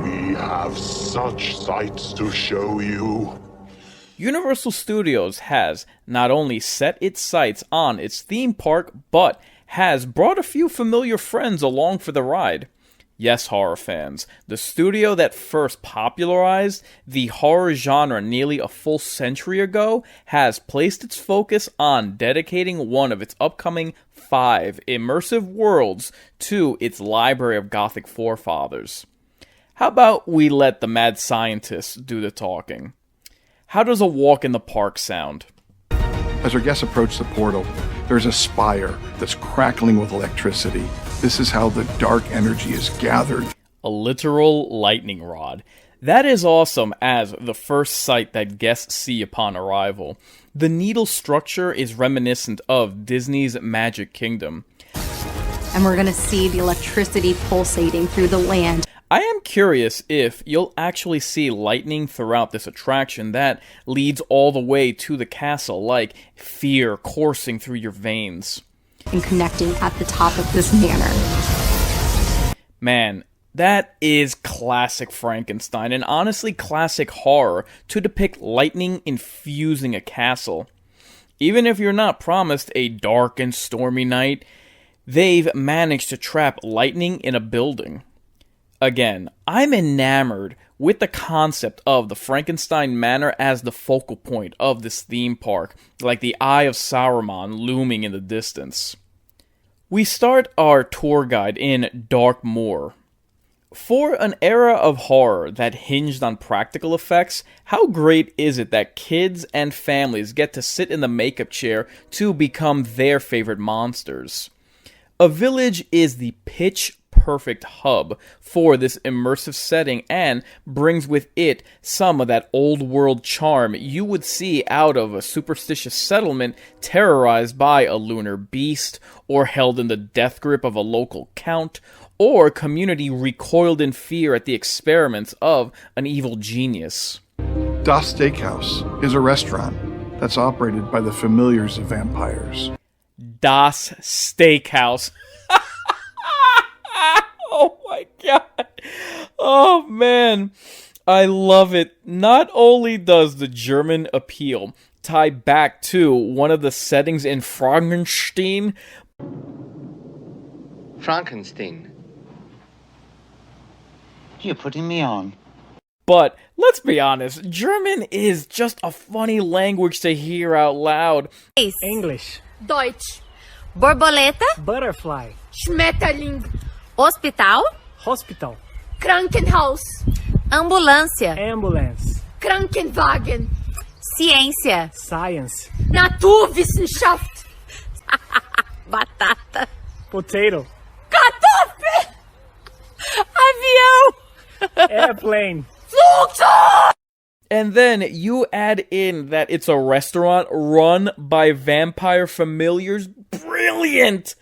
We have such sights to show you. Universal Studios has not only set its sights on its theme park, but has brought a few familiar friends along for the ride. Yes, horror fans, the studio that first popularized the horror genre nearly a full century ago has placed its focus on dedicating one of its upcoming 5 immersive worlds to its library of Gothic forefathers. How about we let the mad scientists do the talking? How does a walk in the park sound? As our guests approach the portal, there's a spire that's crackling with electricity. This is how the dark energy is gathered. A literal lightning rod. That is awesome as the first sight that guests see upon arrival. The needle structure is reminiscent of Disney's Magic Kingdom. And we're going to see the electricity pulsating through the land. I am curious if you'll actually see lightning throughout this attraction that leads all the way to the castle, like fear coursing through your veins. And connecting at the top of this manor. Man, that is classic Frankenstein, and honestly classic horror, to depict lightning infusing a castle. Even if you're not promised a dark and stormy night, they've managed to trap lightning in a building. Again, I'm enamored with the concept of the Frankenstein Manor as the focal point of this theme park, like the Eye of Saruman looming in the distance. We start our tour guide in Darkmoor. For an era of horror that hinged on practical effects, how great is it that kids and families get to sit in the makeup chair to become their favorite monsters? A village is the pitch-perfect hub for this immersive setting and brings with it some of that old-world charm you would see out of a superstitious settlement terrorized by a lunar beast, or held in the death grip of a local count, or a community recoiled in fear at the experiments of an evil genius. Das Stakehouse is a restaurant that's operated by the familiars of vampires. Das Stakehouse. Oh my god. Oh man. I love it. Not only does the German appeal tie back to one of the settings in Frankenstein. Frankenstein. You're putting me on. But let's be honest, German is just a funny language to hear out loud. English. Deutsch. Borboleta. Butterfly. Schmetterling. Hospital. Hospital. Krankenhaus. Ambulância. Ambulance. Krankenwagen. Ciência. Science. Naturwissenschaft. Batata. Potato. Kartoffel. Avião. Airplane. Flugzeug. And then you add in that it's a restaurant run by vampire familiars. Brilliant!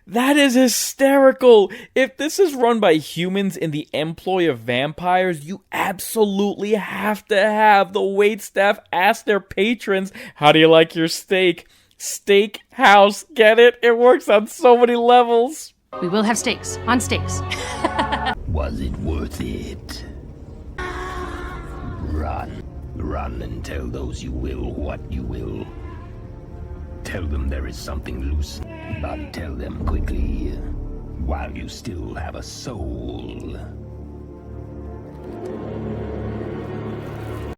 That is hysterical! If this is run by humans in the employ of vampires, you absolutely have to have the waitstaff ask their patrons, how do you like your steak? Stakehouse, get it? It works on so many levels. We will have steaks. On steaks. Was it worth it? Run. Run and tell those you will what you will. Tell them there is something loose, but tell them quickly, while you still have a soul.